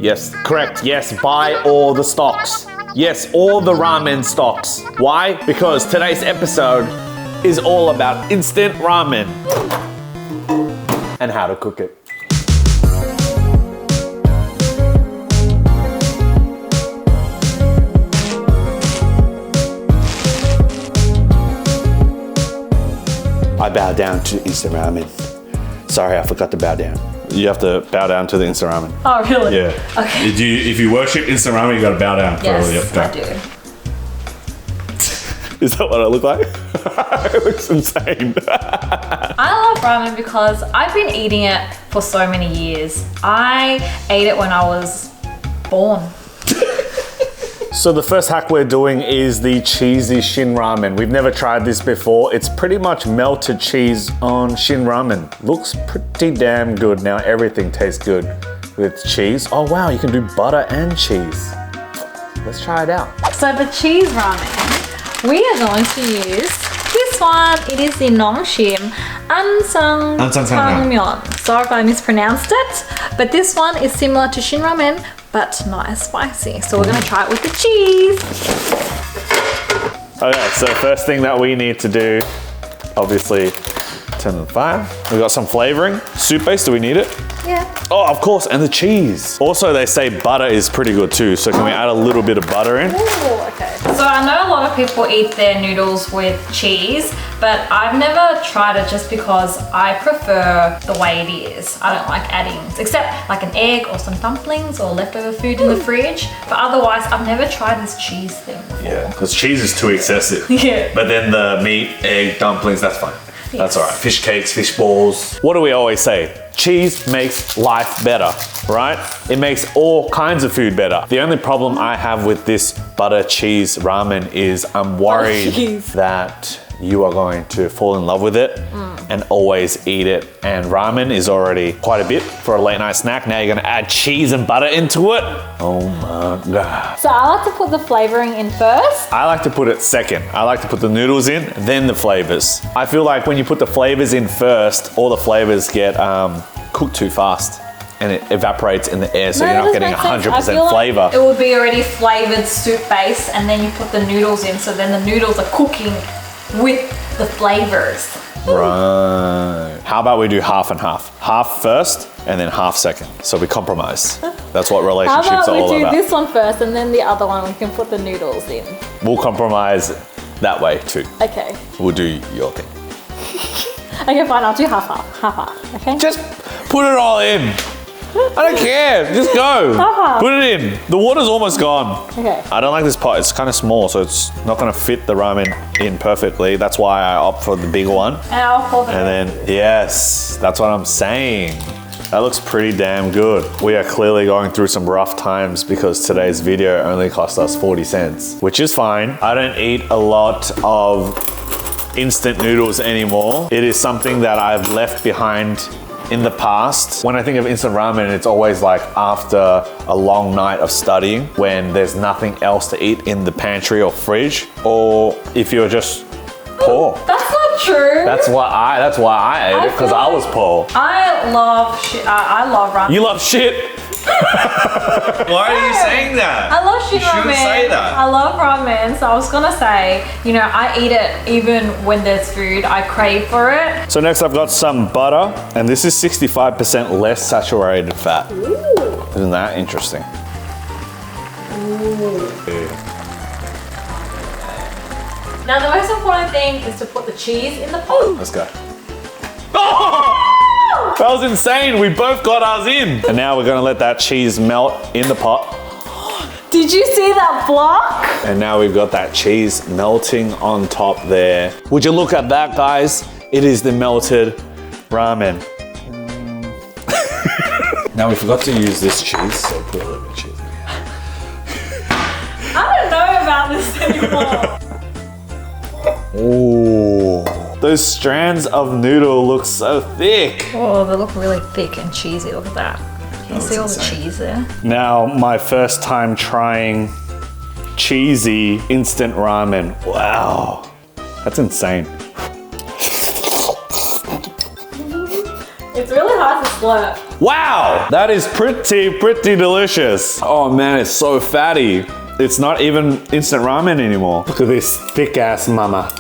Yes, correct. Yes, buy all the stocks. Yes, all the ramen stocks. Why? Because today's episode is all about instant ramen and how to cook it. I bow down to instant ramen. Sorry, I forgot to bow down. You have to bow down to the instant ramen. Oh, really? Yeah. Okay. If you worship instant ramen, you gotta bow down. Yes, I do. Is that what I look like? It looks insane. I love ramen because I've been eating it for so many years. I ate it when I was born. So the first hack we're doing is the cheesy shin ramen. We've never tried this before. It's pretty much melted cheese on shin ramen. Looks pretty damn good. Now everything tastes good with cheese. Oh wow, you can do butter and cheese. Let's try it out. So the cheese ramen, we are going to use this one. It is the Nongshim Tangmyeon. Sorry if I mispronounced it, but this one is similar to shin ramen, but not as spicy. So we're gonna try it with the cheese. Okay, so first thing that we need to do, obviously, turn on the fire. We got some flavoring. Soup base, do we need it? Yeah. Oh, of course, and the cheese. Also, they say butter is pretty good too, so can we add a little bit of butter in? Ooh, okay. So I know a lot of people eat their noodles with cheese, but I've never tried it just because I prefer the way it is. I don't like adding, except like an egg or some dumplings or leftover food in the fridge. But otherwise, I've never tried this cheese thing before. Yeah, because cheese is too excessive. Yeah. But then the meat, egg, dumplings, that's fine. Yes. That's all right. Fish cakes, fish balls. What do we always say? Cheese makes life better, right? It makes all kinds of food better. The only problem I have with this butter cheese ramen is I'm worried that you are going to fall in love with it and always eat it. And ramen is already quite a bit for a late night snack. Now you're gonna add cheese and butter into it. Oh my God. So I like to put the flavoring in first. I like to put it second. I like to put the noodles in, then the flavors. I feel like when you put the flavors in first, all the flavors get cooked too fast and it evaporates in the air, so you're not getting 100% flavor. Like it would be already flavored soup base, and then you put the noodles in, so then the noodles are cooking with the flavors. Right. How about we do half and half? Half first and then half second. So we compromise. That's what relationships are all about. How about we do this one first and then the other one we can put the noodles in? We'll compromise that way too. Okay. We'll do your thing. Okay, fine. I'll do half. Okay. Just put it all in. I don't care. Just go. Put it in. The water's almost gone. Okay. I don't like this pot. It's kind of small, so it's not going to fit the ramen in perfectly. That's why I opt for the bigger one. And I'll hold it. And then, yes, that's what I'm saying. That looks pretty damn good. We are clearly going through some rough times because today's video only cost us 40 cents, which is fine. I don't eat a lot of instant noodles anymore. It is something that I've left behind in the past. When I think of instant ramen, it's always like after a long night of studying when there's nothing else to eat in the pantry or fridge, or if you're just poor. That's not true. That's why I ate it, because I was poor. I love shit. I love ramen. You love shit? Why are you saying that? I love shit You ramen. shouldn't say that. I love ramen, so I was gonna say, you know, I eat it even when there's food. I crave for it. So next I've got some butter, and this is 65% less saturated fat. Ooh. Isn't that interesting? Ooh. Yeah. Now the most important thing is to put the cheese in the pot. Let's go. Oh! That was insane. We both got ours in. And now we're gonna let that cheese melt in the pot. Did you see that block? And now we've got that cheese melting on top there. Would you look at that, guys? It is the melted ramen. Now we forgot to use this cheese, so put a little bit of cheese in here. I don't know about this anymore. Ooh. Those strands of noodle look so thick. Oh, they look really thick and cheesy. Look at that. Can you see all the cheese there? Now, my first time trying cheesy instant ramen. Wow, that's insane. It's really hard to slurp. Wow, that is pretty delicious. Oh man, it's so fatty. It's not even instant ramen anymore. Look at this thick ass mama.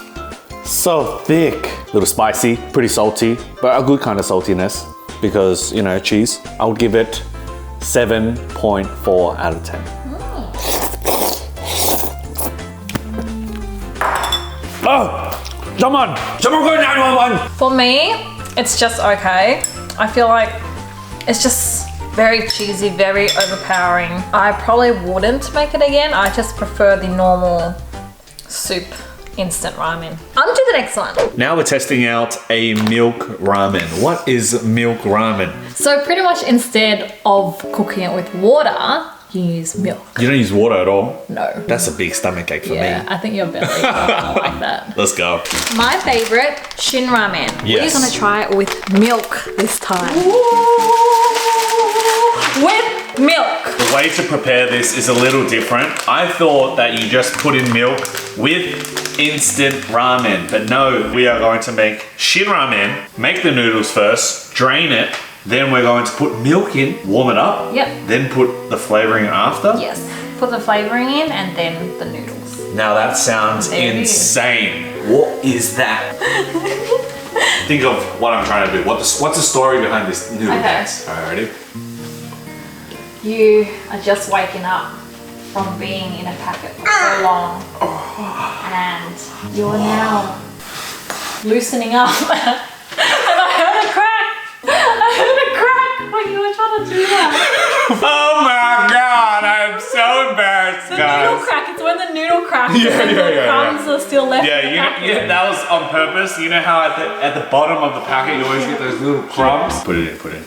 So thick. A little spicy, pretty salty, but a good kind of saltiness because, you know, cheese. I would give it 7.4 out of 10. Oh, someone go 911. For me, it's just okay. I feel like it's just very cheesy, very overpowering. I probably wouldn't make it again. I just prefer the normal soup instant ramen. On to the next one. Now we're testing out a milk ramen. What is milk ramen? So pretty much instead of cooking it with water, you use milk. You don't use water at all? No. That's a big stomach ache for Yeah, me. I think your belly is like that. Let's go. My favorite, shin ramen. Yes. We're gonna try it with milk this time. With milk. The way to prepare this is a little different. I thought that you just put in milk with instant ramen, but no, we are going to make shin ramen, make the noodles first, drain it, then we're going to put milk in, warm it up, Yep. then put the flavoring in after. Yes. Put the flavoring in and then the noodles. Now that sounds There it is. insane. What is that? Think of what I'm trying to do. What's the story behind this noodle Okay. dance? All right, ready? You are just waking up from being in a packet for so long. And you're now loosening up. And I heard a crack. I heard a crack when you were trying to do that. Oh my God, I'm so embarrassed, The guys. noodle crack, it's when the noodle cracks Yeah, and yeah, the yeah, crumbs are still left in the packet. Yeah, that was on purpose. You know how at the bottom of the packet you always get those little crumbs? Put it in.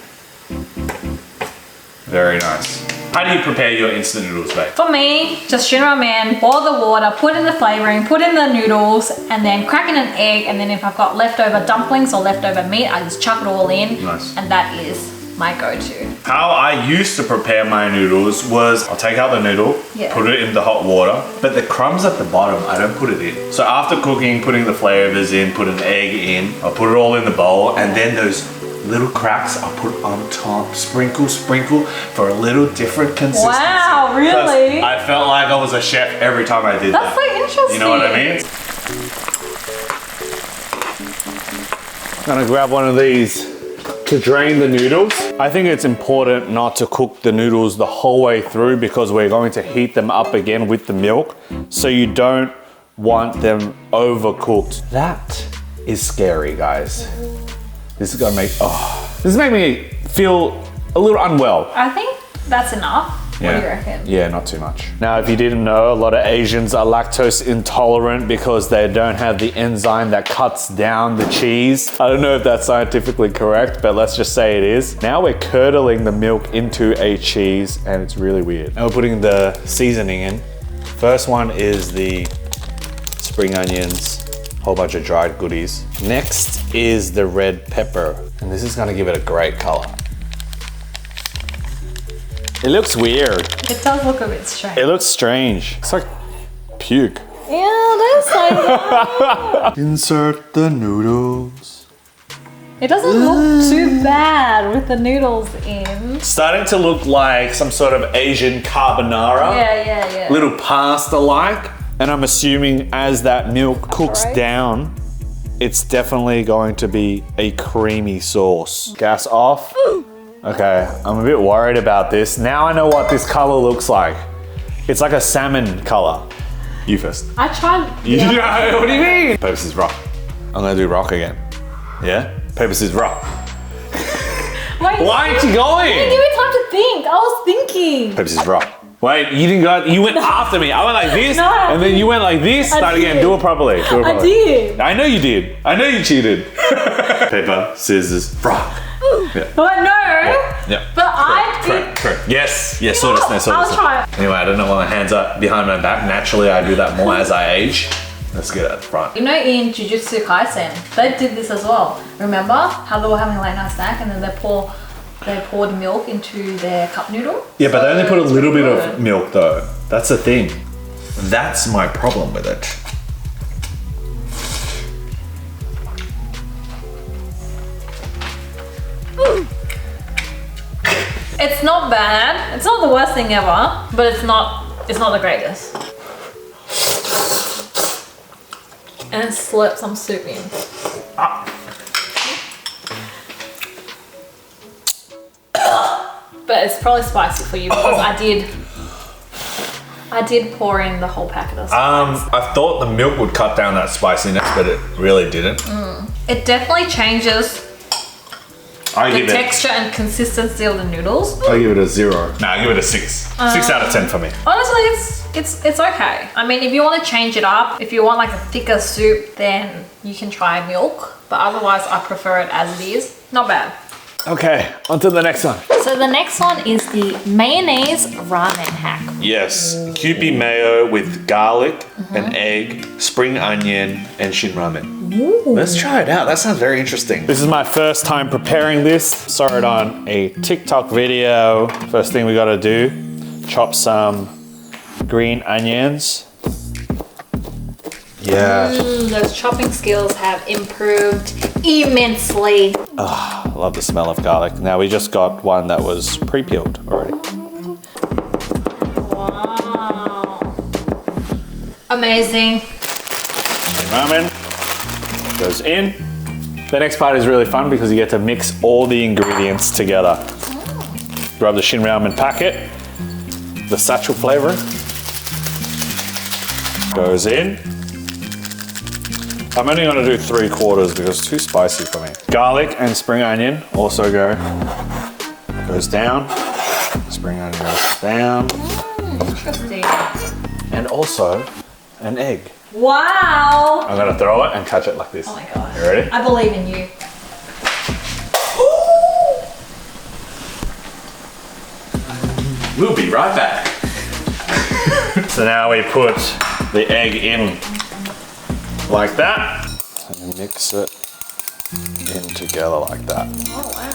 Very nice. How do you prepare your instant noodles, babe? For me, just shin ramen, boil the water, put in the flavoring, put in the noodles, and then crack in an egg, and then if I've got leftover dumplings or leftover meat, I just chuck it all in. Nice. And that is my go-to. How I used to prepare my noodles was I'll take out the noodle, Yeah. put it in the hot water, but the crumbs at the bottom, I don't put it in. So after cooking, putting the flavors in, put an egg in, I'll put it all in the bowl, and then those little cracks I'll put on top, sprinkle for a little different consistency. Wow, really? I felt like I was a chef every time I did That's that. so interesting. You know what I mean? I'm gonna grab one of these to drain the noodles. I think it's important not to cook the noodles the whole way through because we're going to heat them up again with the milk. So you don't want them overcooked. That is scary, guys. This is gonna make, this is making me feel a little unwell. I think that's enough. What do you reckon? Yeah, not too much. Now, if you didn't know, a lot of Asians are lactose intolerant because they don't have the enzyme that cuts down the cheese. I don't know if that's scientifically correct, but let's just say it is. Now we're curdling the milk into a cheese and it's really weird. Now we're putting the seasoning in. First one is the spring onions, whole bunch of dried goodies. Next is the red pepper, and this is gonna give it a great color. It looks weird. It does look a bit strange. It looks strange. It's like puke. Yeah, that's like that. Insert the noodles. It doesn't look too bad with the noodles in. Starting to look like some sort of Asian carbonara. Yeah. Little pasta-like. And I'm assuming as that milk cooks right. down, it's definitely going to be a creamy sauce. Gas off. Okay, I'm a bit worried about this. Now I know what this color looks like. It's like a salmon color. You first. I tried. Yeah, what do you mean? Paper, scissors, rock. I'm gonna do rock again. Yeah? Paper, scissors, rock. Wait, Why aren't you going? give me time to think. I was thinking. Paper, scissors, rock. Wait, you didn't go, you went after me. I went like this, No, and then you went like this. I Start again, did. do it properly. I did. I know you did. I know you cheated. Paper, scissors, rock. Yeah. But no. Yeah. But I did. Correct. Yes, yes, You know sort of. what? I'll try. Anyway, I don't know why my hands are behind my back. Naturally, I do that more as I age. Let's get it at the front. You know, in Jujutsu Kaisen, they did this as well. Remember how they were having a late night snack and then they poured milk into their cup noodle? Yeah, but they only put a little bit of good. milk though. That's the thing. That's my problem with it. It's not bad. It's not the worst thing ever, but it's not the greatest. And slurp some soup in. But it's probably spicy for you because I did pour in the whole packet of spice. I thought the milk would cut down that spiciness, but it really didn't. It definitely changes the texture and consistency of the noodles. I give it a 0. No, I give it a 6. 6 out of 10 for me. Honestly, it's okay. I mean, if you want to change it up, if you want like a thicker soup, then you can try milk. But otherwise, I prefer it as it is. Not bad. Okay, on to the next one. So the next one is the mayonnaise ramen hack. Yes, Kewpie mayo with garlic, an egg, spring onion, and shin ramen. Ooh. Let's try it out. That sounds very interesting. This is my first time preparing this. Saw it on a TikTok video. First thing we gotta do, chop some green onions. Yeah. Those chopping skills have improved immensely. I love the smell of garlic. Now we just got one that was pre-peeled already. Wow. Amazing. Ramen goes in. The next part is really fun because you get to mix all the ingredients together. Grab the shin ramen packet, the satchel flavor goes in. I'm only gonna do 3/4 because it's too spicy for me. Garlic and spring onion also goes down. Spring onion goes down. Interesting. And also an egg. Wow. I'm gonna throw it and catch it like this. Oh my gosh. You ready? I believe in you. We'll be right back. So now we put the egg in like that and mix it in together like that. Oh wow.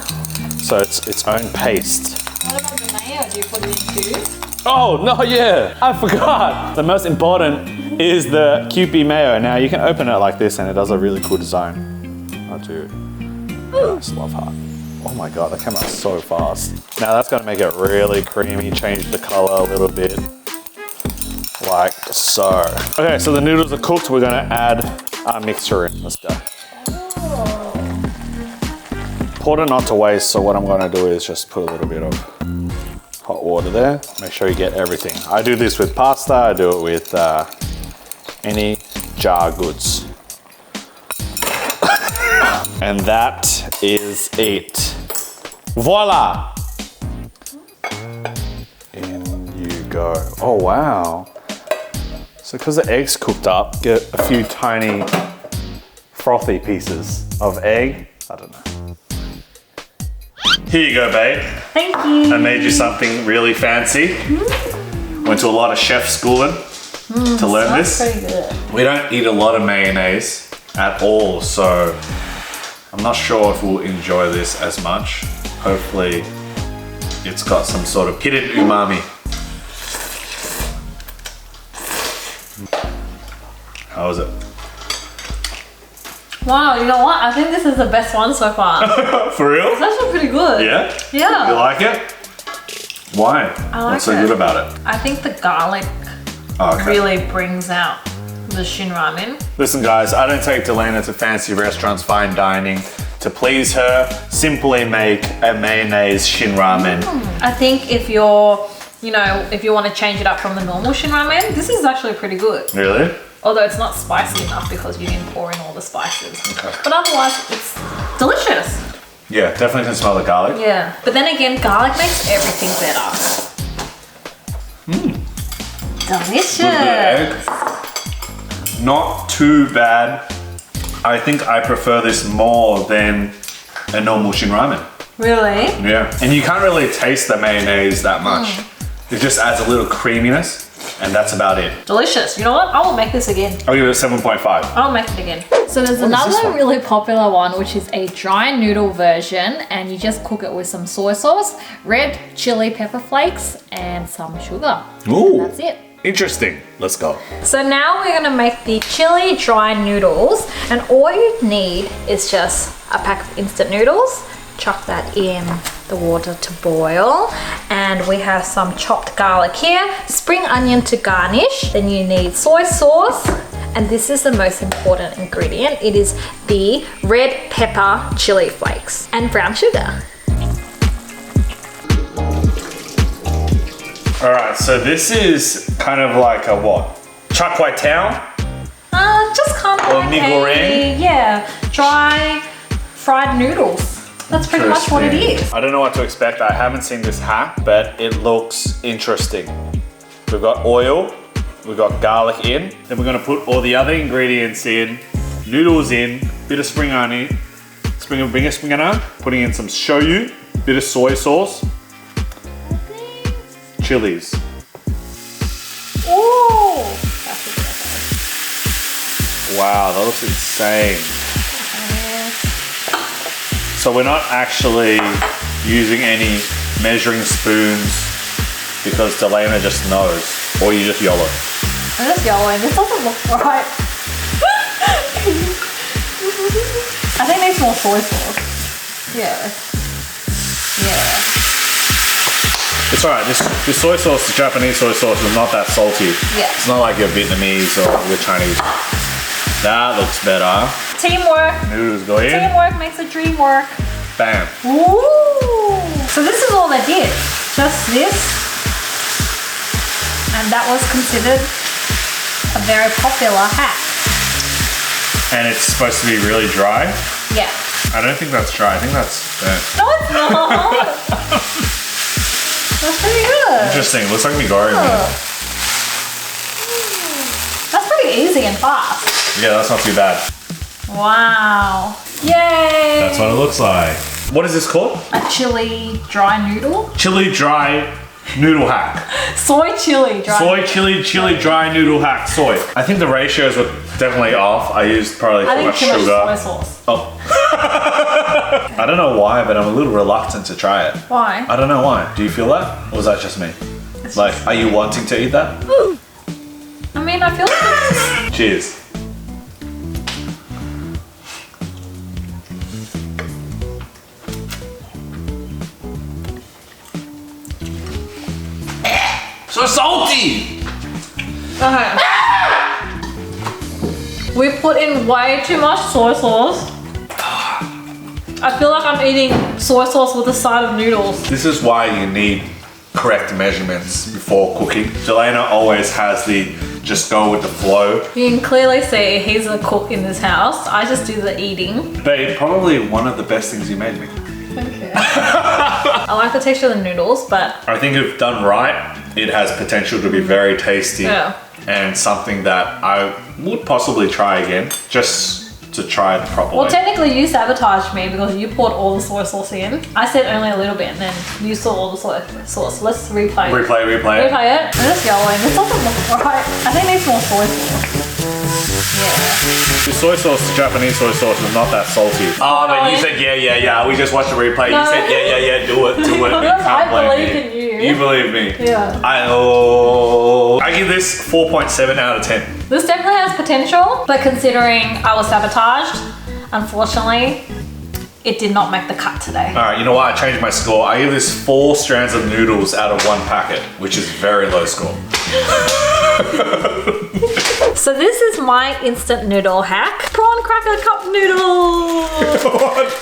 So it's its own paste. What about the mayo? Do you put it in too? Oh no, yeah, I forgot. The most important is the Kewpie mayo. Now you can open it like this and it does a really cool design. I do. Yes, love heart. Oh my god, that came out so fast. Now that's gonna make it really creamy, change the color a little bit. Like so. Okay, so the noodles are cooked. We're gonna add our mixture in. Let's go. Water not to waste, so what I'm gonna do is just put a little bit of hot water there. Make sure you get everything. I do this with pasta, I do it with any jar goods. And that is it. Voila! In you go. Oh wow. So because the egg's cooked up, get a few tiny frothy pieces of egg. I don't know. Here you go, babe. Thank you. I made you something really fancy. Went to a lot of chef schooling to learn this. Pretty good. We don't eat a lot of mayonnaise at all, so I'm not sure if we'll enjoy this as much. Hopefully it's got some sort of hidden umami. How is it? Wow, you know what? I think this is the best one so far. For real? It's actually pretty good. Yeah? Yeah. You like it? Why? I like What's so it. good about it? I think the garlic really brings out the shin ramen. Listen guys, I don't take Dalena to fancy restaurants, fine dining. To please her, simply make a mayonnaise shin ramen. I think if you're, if you want to change it up from the normal shin ramen, this is actually pretty good. Really? Although it's not spicy enough because you didn't pour in all the spices. Okay. But otherwise, it's delicious. Yeah, definitely can smell the garlic. Yeah. But then again, garlic makes everything better. Delicious. Good egg. Not too bad. I think I prefer this more than a normal shin ramen. Really? Yeah. And you can't really taste the mayonnaise that much. It just adds a little creaminess. And that's about it. Delicious. You know what? I will make this again. I'll give it a 7.5. I'll make it again. So there's another really popular one, which is a dry noodle version, and you just cook it with some soy sauce, red chili pepper flakes, and some sugar. Ooh. And that's it. Interesting. Let's go. So now we're gonna make the chili dry noodles, and all you need is just a pack of instant noodles chuck that in the water to boil. And we have some chopped garlic here, spring onion to garnish. Then you need soy sauce. And this is the most important ingredient. It is the red pepper chili flakes and brown sugar. All right, so this is kind of like a what? Chak kway teow? Just kind of Or like noodle ring? yeah, dry fried noodles. That's pretty much what it is. I don't know what to expect. I haven't seen this hack, but it looks interesting. We've got oil, we've got garlic in, then we're gonna put all the other ingredients in, noodles in, bit of spring onion, spring onion, putting in some shoyu, bit of soy sauce, chilies. Ooh! Wow, that looks insane. So we're not actually using any measuring spoons because Dalena just knows, or you just YOLO. I'm just yelling. This doesn't look right. I think it needs more soy sauce. Yeah. Yeah. It's alright, this soy sauce, the Japanese soy sauce, is not that salty. Yeah. It's not like your Vietnamese or your Chinese. That looks better. Teamwork. Noodles go in. Teamwork makes the dream work. Bam. Ooh. So this is all they did. Just this. And that was considered a very popular hack. And it's supposed to be really dry. Yeah. I don't think that's dry, I think that's burnt. No, it's not. That's pretty good. Interesting, looks like megori. That's pretty easy and fast. Yeah, that's not too bad. Wow. Yay. That's what it looks like. What is this called? A chili dry noodle. Chili dry noodle hack. Soy chili dry. Soy chili dry noodle hack. Soy. I think the ratios were definitely off. I used probably too much sugar. Soy sauce. Oh. I don't know why, but I'm a little reluctant to try it. Why? I don't know why. Do you feel that? Or was that just me? Like, are you wanting to eat that? I mean, I feel like it's... Cheers. So salty! Okay. We put in way too much soy sauce. I feel like I'm eating soy sauce with a side of noodles. This is why you need correct measurements before cooking. Dalena always has the just go with the flow. You can clearly see he's a cook in this house. I just do the eating. Babe, probably one of the best things you made me. Okay. I like the texture of the noodles, but... I think if done right, it has potential to be very tasty. Yeah. And something that I would possibly try again, just to try it properly. Well, technically you sabotaged me because you poured all the soy sauce in. I said only a little bit and then you saw all the soy sauce. Let's replay. Replay it. Replay it. I'm just yelling. This doesn't look right. I think it needs more soy sauce. Yeah. The soy sauce, the Japanese soy sauce, is not that salty. Oh, but you said yeah. We just watched the replay. No. You said yeah, do it. I believe in you. You believe me. Yeah. I give this 4.7 out of 10. This definitely has potential, but considering I was sabotaged, unfortunately, it did not make the cut today. All right, you know what? I changed my score. I give this 4 strands of noodles out of 1 packet, which is very low score. So this is my instant noodle hack. Prawn cracker cup noodles. What?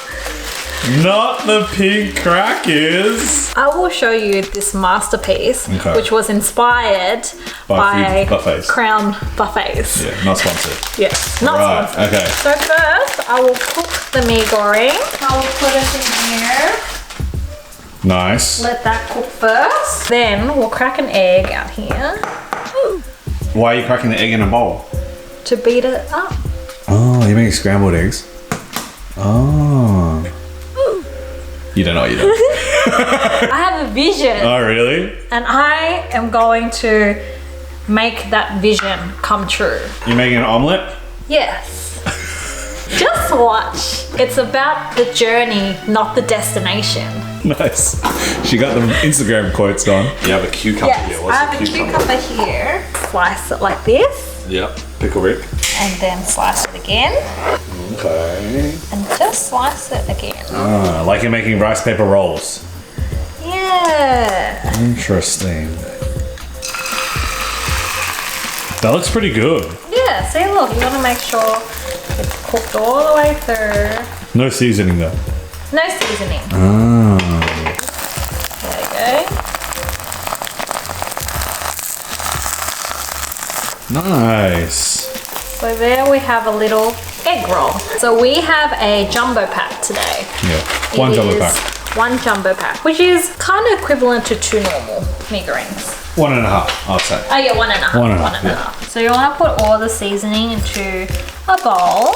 Not the pink crackers. I will show you this masterpiece, Okay. which was inspired by food buffets. Crown Buffets. Yeah, not sponsored. Yes, not Right, sponsored. okay. So first, I will cook the mee goreng. I will put it in here. Nice. Let that cook first. Then we'll crack an egg out here Why are you cracking the egg in a bowl? to beat it up. Oh, you're making scrambled eggs? Oh. You don't know what you're doing. I have a vision. Oh, really? And I am going to make that vision come true. You're making an omelette? Yes. Just watch. It's about the journey, not the destination. Nice. She got the Instagram quotes on. You have a cucumber Yes, here. I have a cucumber here. Slice it like this. Yep. Pickle Rick. And then slice it again. Okay. And just slice it again. Ah, like you're making rice paper rolls. Yeah. Interesting. That looks pretty good. Yeah, see, look, you want to make sure it's cooked all the way through. No seasoning though. No seasoning. Ah. There you go. Nice. So there we have a little egg roll. So we have a jumbo pack today. Yeah, one jumbo pack. One jumbo pack, which is kind of equivalent to 2 normal meat rings. 1.5, I'll say. Oh yeah, 1.5. One and a One half, and a half. So you want to put all the seasoning into a bowl.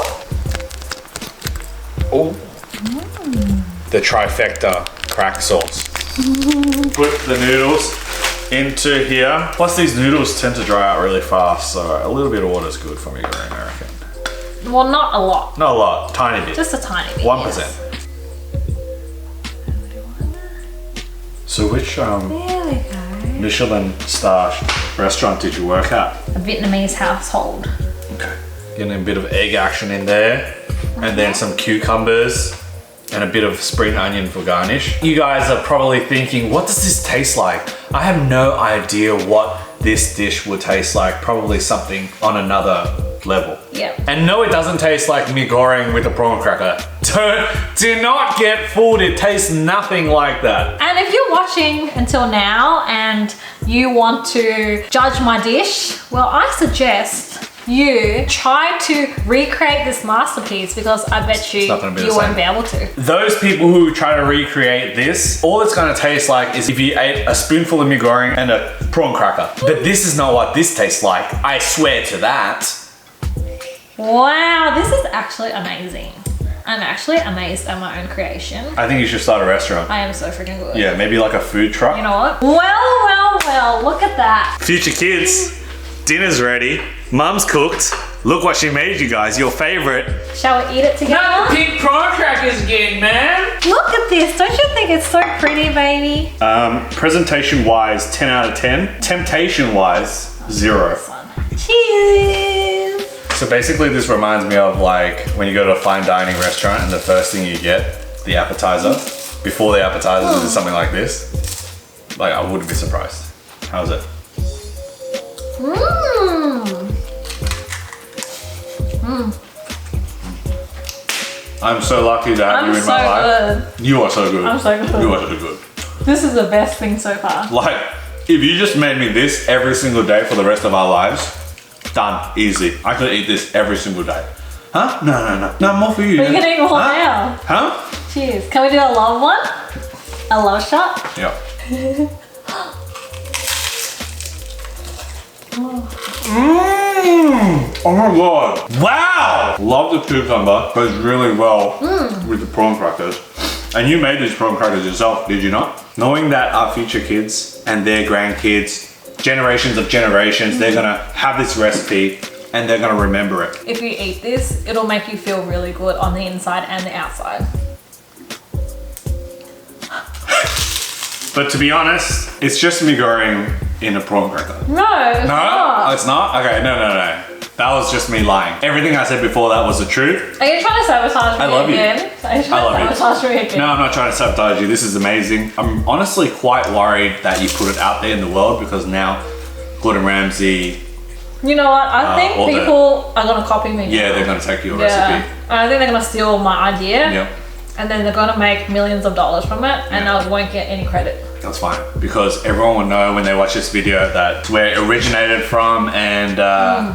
Oh. The trifecta crack sauce. Put the noodles into here. Plus these noodles tend to dry out really fast, so a little bit of water is good for me, I reckon. Well, not a lot. Not a lot, tiny bit. Just a tiny bit. 1%. Yes. So which There we go. Michelin star restaurant did you work at? A Vietnamese household. Okay. Getting a bit of egg action in there, and then some cucumbers and a bit of spring onion for garnish. You guys are probably thinking, what does this taste like? I have no idea what this dish would taste like. Probably something on another level. Yep. And no, it doesn't taste like mee goreng with a prawn cracker. Do not get fooled, it tastes nothing like that. And if you're watching until now and you want to judge my dish, well, I suggest you try to recreate this masterpiece, because I bet you won't be able to. Those people who try to recreate this, all it's gonna taste like is if you ate a spoonful of mee goreng and a prawn cracker. But this is not what this tastes like, I swear to that. Wow, this is actually amazing. I'm actually amazed at my own creation. I think you should start a restaurant. I am so freaking good. Yeah, maybe like a food truck. You know what? Well, look at that. Future kids, dinner's ready. Mum's cooked. Look what she made, you guys, your favorite. Shall we eat it together? Not the pink prawn crackers again, man. Look at this, don't you think it's so pretty, baby? Presentation-wise, 10 out of 10. Temptation-wise, 0. Cheers. So basically this reminds me of like when you go to a fine dining restaurant and the first thing you get, the appetizer. Before the appetizer is something like this. Like, I wouldn't be surprised. How's it? I'm so lucky to have you in my life. You are so good. I'm so good. You are so good. This is the best thing so far. Like, if you just made me this every single day for the rest of our lives, done, easy. I could eat this every single day. Huh? No, more for you. But you can eat more now. Huh? Cheers. Can we do a love one? A love shot? Yeah. Oh my god. Wow! Love the cucumber. Goes really well with the prawn crackers. And you made these prawn crackers yourself, did you not? Knowing that our future kids and their grandkids, generations of generations, they're gonna have this recipe and they're gonna remember it. If you eat this, it'll make you feel really good on the inside and the outside. But to be honest, it's just mee goreng in a prawn cracker. No, it's not. Oh, it's not? Okay, no. That was just me lying. Everything I said before that was the truth. Are you trying to sabotage me I love again? you. Are you trying to sabotage me again? No, I'm not trying to sabotage you. This is amazing. I'm honestly quite worried that you put it out there in the world, because now Gordon Ramsay... You know what? I think people are going to copy me. Yeah, they're going to take your recipe. I think they're going to steal my idea. Yep. And then they're going to make millions of dollars from it, and I won't get any credit. That's fine, because everyone will know when they watch this video that where it originated from, and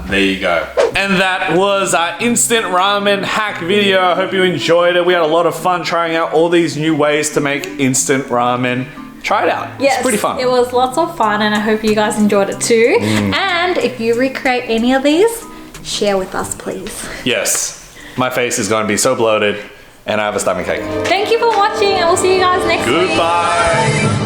there you go. And that was our instant ramen hack video. I hope you enjoyed it. We had a lot of fun trying out all these new ways to make instant ramen. Try it out. Yes, it's pretty fun. It was lots of fun, and I hope you guys enjoyed it too. And if you recreate any of these, share with us, please. Yes, my face is going to be so bloated, and I have a stomach ache. Thank you for watching, and we'll see you guys next week. Goodbye.